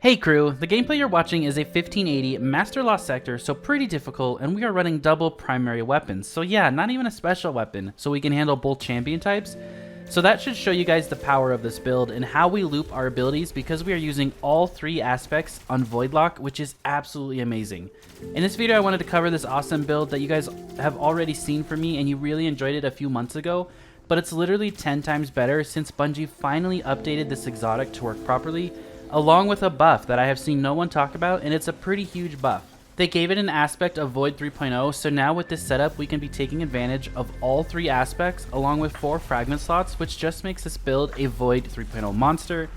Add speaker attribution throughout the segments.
Speaker 1: Hey crew, the gameplay you're watching is a 1580 Master Lost sector, so pretty difficult, and we are running double primary weapons. So yeah, not even a special weapon, so we can handle both champion types. So that should show you guys the power of this build and how we loop our abilities, because we are using all three aspects on Warlock, which is absolutely amazing. In this video I wanted to cover this awesome build that you guys have already seen from me and you really enjoyed it a few months ago, but it's literally 10 times better since Bungie finally updated this exotic to work properly, along with a buff that I have seen no one talk about, and it's a pretty huge buff. They gave it an aspect of Void 3.0, so now with this setup we can be taking advantage of all three aspects along with 4 fragment slots, which just makes this build a Void 3.0 monster.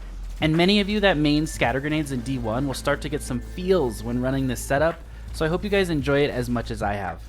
Speaker 1: And many of you that main scatter grenades in D1 will start to get some feels when running this setup, so I hope you guys enjoy it as much as I have.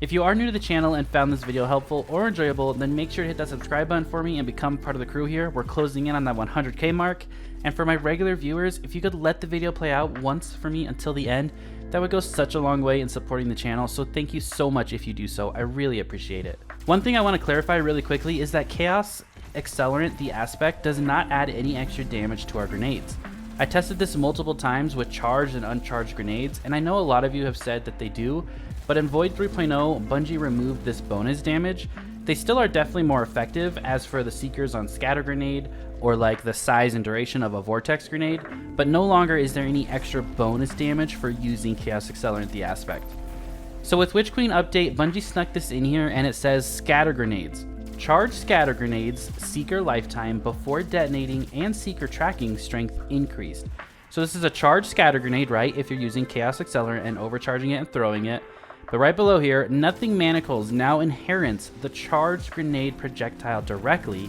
Speaker 1: If you are new to the channel and found this video helpful or enjoyable, then make sure to hit that subscribe button for me and become part of the crew here. We're closing in on that 100k mark. And for my regular viewers, if you could let the video play out once for me until the end, that would go such a long way in supporting the channel, so thank you so much if you do so. I really appreciate it. One thing I want to clarify really quickly is that Chaos Accelerant, the aspect, does not add any extra damage to our grenades. I tested this multiple times with charged and uncharged grenades, and I know a lot of you have said that they do, but in Void 3.0, Bungie removed this bonus damage. They still are definitely more effective as for the Seekers on Scatter Grenade, or like the size and duration of a Vortex Grenade, but no longer is there any extra bonus damage for using Chaos Accelerant the aspect. So with Witch Queen update, Bungie snuck this in here and it says Scatter Grenades. Charge Scatter Grenades, Seeker lifetime before detonating and Seeker tracking strength increased. So this is a charged Scatter Grenade, right, if you're using Chaos Accelerant and overcharging it and throwing it. But right below here, Nothing Manacles now inherits the charged grenade projectile directly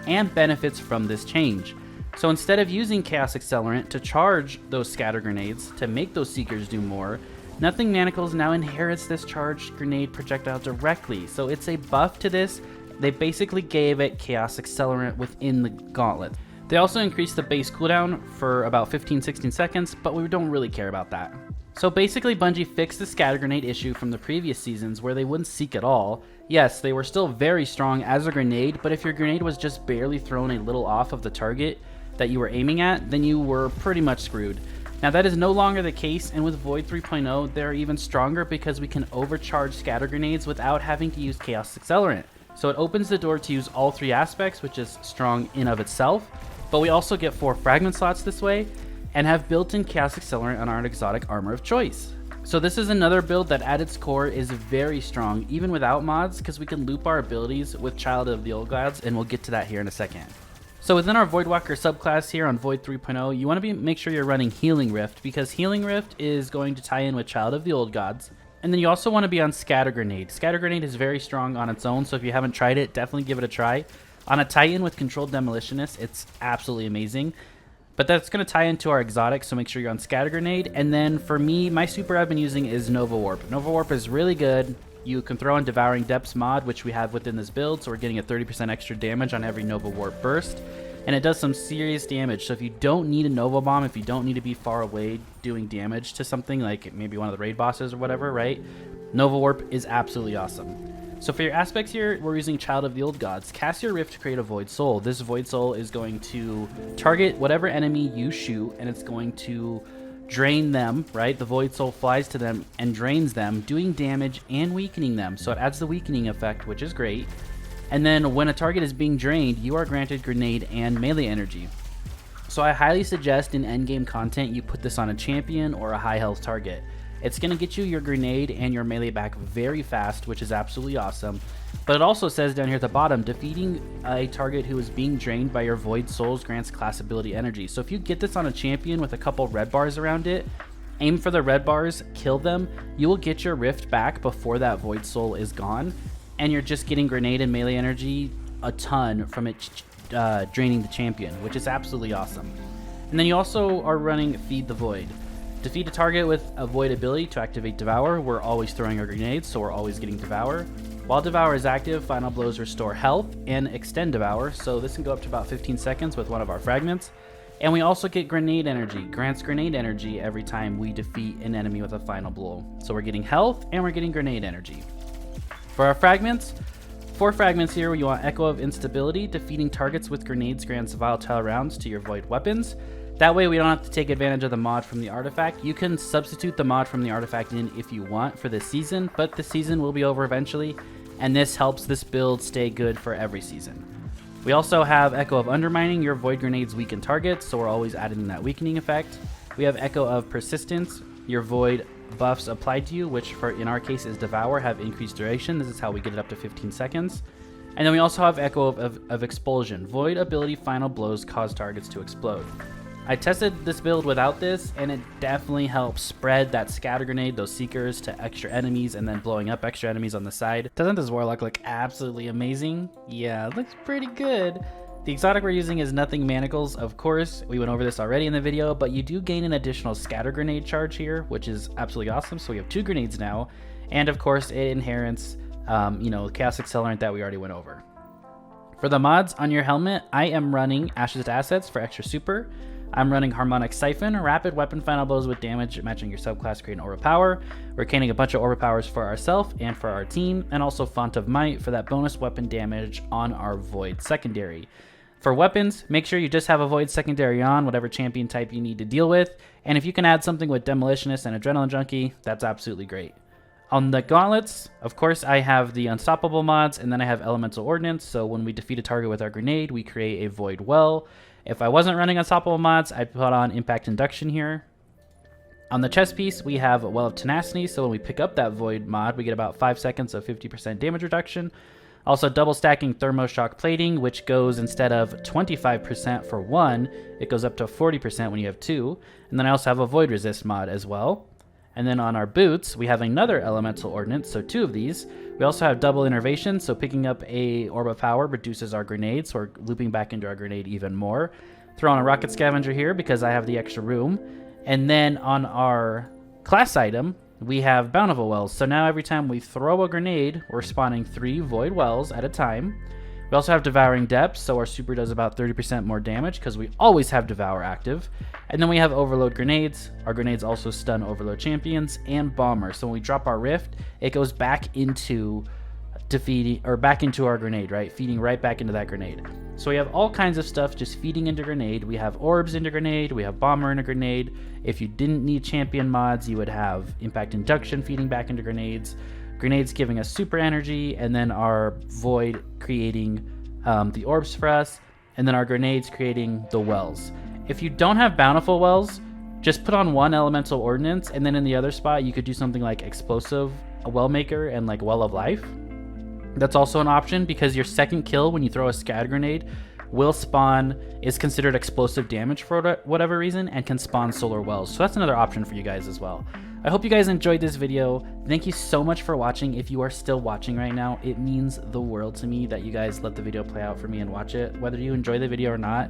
Speaker 1: and benefits from this change. So instead of using Chaos Accelerant to charge those scatter grenades to make those Seekers do more, Nothing Manacles now inherits this charged grenade projectile directly. So it's a buff to this. They basically gave it Chaos Accelerant within the gauntlet. They also increased the base cooldown for about 15-16 seconds, but we don't really care about that. So basically Bungie fixed the scatter grenade issue from the previous seasons where they wouldn't seek at all. Yes, they were still very strong as a grenade, but if your grenade was just barely thrown a little off of the target that you were aiming at, then you were pretty much screwed. Now that is no longer the case, and with Void 3.0 they're even stronger because we can overcharge scatter grenades without having to use Chaos Accelerant. So it opens the door to use all three aspects, which is strong in of itself, but we also get 4 fragment slots this way, and have built-in Chaos Accelerant on our exotic armor of choice. So this is another build that at its core is very strong, even without mods, because we can loop our abilities with Child of the Old Gods, and we'll get to that here in a second. So within our Voidwalker subclass here on Void 3.0, you want to make sure you're running Healing Rift, because Healing Rift is going to tie in with Child of the Old Gods. And then you also want to be on Scatter Grenade. Scatter Grenade is very strong on its own, so if you haven't tried it, definitely give it a try. On a Titan with Controlled Demolitionist, it's absolutely amazing. But that's going to tie into our exotic, so make sure you're on Scatter Grenade. And then for me, my super I've been using is Nova Warp. Nova Warp is really good. You can throw in Devouring Depths mod, which we have within this build, so we're getting a 30% extra damage on every Nova Warp burst. And it does some serious damage, so if you don't need a Nova Bomb, if you don't need to be far away doing damage to something, like maybe one of the raid bosses or whatever, right? Nova Warp is absolutely awesome. So for your aspects here, we're using Child of the Old Gods. Cast your Rift to create a Void Soul. This Void Soul is going to target whatever enemy you shoot, and it's going to drain them, right? The Void Soul flies to them and drains them, doing damage and weakening them. So it adds the weakening effect, which is great. And then when a target is being drained, you are granted grenade and melee energy. So I highly suggest in endgame content you put this on a champion or a high health target. It's going to get you your grenade and your melee back very fast, which is absolutely awesome. But it also says down here at the bottom, defeating a target who is being drained by your Void Souls grants class ability energy. So if you get this on a champion with a couple red bars around it, aim for the red bars, kill them, you will get your Rift back before that Void Soul is gone. And you're just getting grenade and melee energy a ton from it draining the champion, which is absolutely awesome. And then you also are running Feed the Void. Defeat a target with a Void ability to activate Devour. We're always throwing our grenades, so we're always getting Devour. While Devour is active, Final Blows restore health and extend Devour, so this can go up to about 15 seconds with one of our fragments. And we also get Grenade Energy. Grants Grenade Energy every time we defeat an enemy with a Final Blow. So we're getting health and we're getting Grenade Energy. For our fragments, 4 fragments here. You want Echo of Instability. Defeating targets with grenades grants volatile rounds to your Void weapons. That way we don't have to take advantage of the mod from the artifact. You can substitute the mod from the artifact in if you want for this season, but the season will be over eventually, and this helps this build stay good for every season. We also have Echo of Undermining. Your Void Grenades weaken targets, so we're always adding that weakening effect. We have Echo of Persistence. Your Void buffs applied to you, which in our case is Devour, have increased duration. This is how we get it up to 15 seconds. And then we also have Echo of Expulsion. Void ability final blows cause targets to explode. I tested this build without this, and it definitely helps spread that scatter grenade, those seekers, to extra enemies, and then blowing up extra enemies on the side. Doesn't this Warlock look absolutely amazing? Yeah, it looks pretty good. The exotic we're using is Nothing Manacles, of course. We went over this already in the video, but you do gain an additional scatter grenade charge here, which is absolutely awesome. So we have 2 grenades now, and of course it inherits, Chaos Accelerant that we already went over. For the mods on your helmet, I am running Ashes to Assets for extra super. I'm running Harmonic Siphon, rapid weapon final blows with damage matching your subclass, create an aura power. We're gaining a bunch of aura powers for ourselves and for our team, and also Font of Might for that bonus weapon damage on our Void secondary. For weapons, make sure you just have a Void secondary on, whatever champion type you need to deal with, and if you can add something with Demolitionist and Adrenaline Junkie, that's absolutely great. On the gauntlets, of course, I have the Unstoppable mods, and then I have Elemental Ordnance, so when we defeat a target with our grenade, we create a Void Well. If I wasn't running Unstoppable mods, I'd put on Impact Induction here. On the chest piece, we have Well of Tenacity, so when we pick up that Void mod, we get about 5 seconds of 50% damage reduction. Also double stacking Thermoshock Plating, which goes instead of 25% for 1, it goes up to 40% when you have 2. And then I also have a Void Resist mod as well. And then on our boots, we have another Elemental Ordnance, so 2 of these. We also have double Innervation, so picking up a Orb of Power reduces our grenade, so we're looping back into our grenade even more. Throw on a Rocket Scavenger here because I have the extra room. And then on our class item, we have Bountiful Wells. So now every time we throw a grenade, we're spawning 3 Void Wells at a time. We also have Devouring Depths, so our super does about 30% more damage because we always have Devour active. And then we have Overload Grenades. Our grenades also stun Overload champions and Bomber. So when we drop our Rift, it goes back into defeating, or back into our grenade, right? Feeding right back into that grenade. So we have all kinds of stuff just feeding into grenade. We have Orbs into grenade, we have Bomber into grenade. If you didn't need champion mods, you would have Impact Induction feeding back into grenades. Grenades giving us super energy, and then our Void creating the orbs for us, and then our grenades creating the wells. If you don't have Bountiful Wells, just put on 1 Elemental Ordnance, and then in the other spot you could do something like Explosive Well Maker and like Well of Life. That's also an option because your second kill when you throw a scatter grenade will spawn, is considered explosive damage for whatever reason, and can spawn solar wells. So that's another option for you guys as well. I hope you guys enjoyed this video. Thank you so much for watching. If you are still watching right now, it means the world to me that you guys let the video play out for me and watch it. Whether you enjoy the video or not,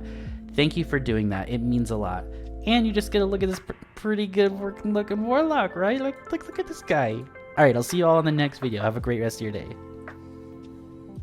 Speaker 1: thank you for doing that. It means a lot. And you just get a look at this pretty good working looking Warlock, right? Like, look at this guy. All right, I'll see you all in the next video. Have a great rest of your day.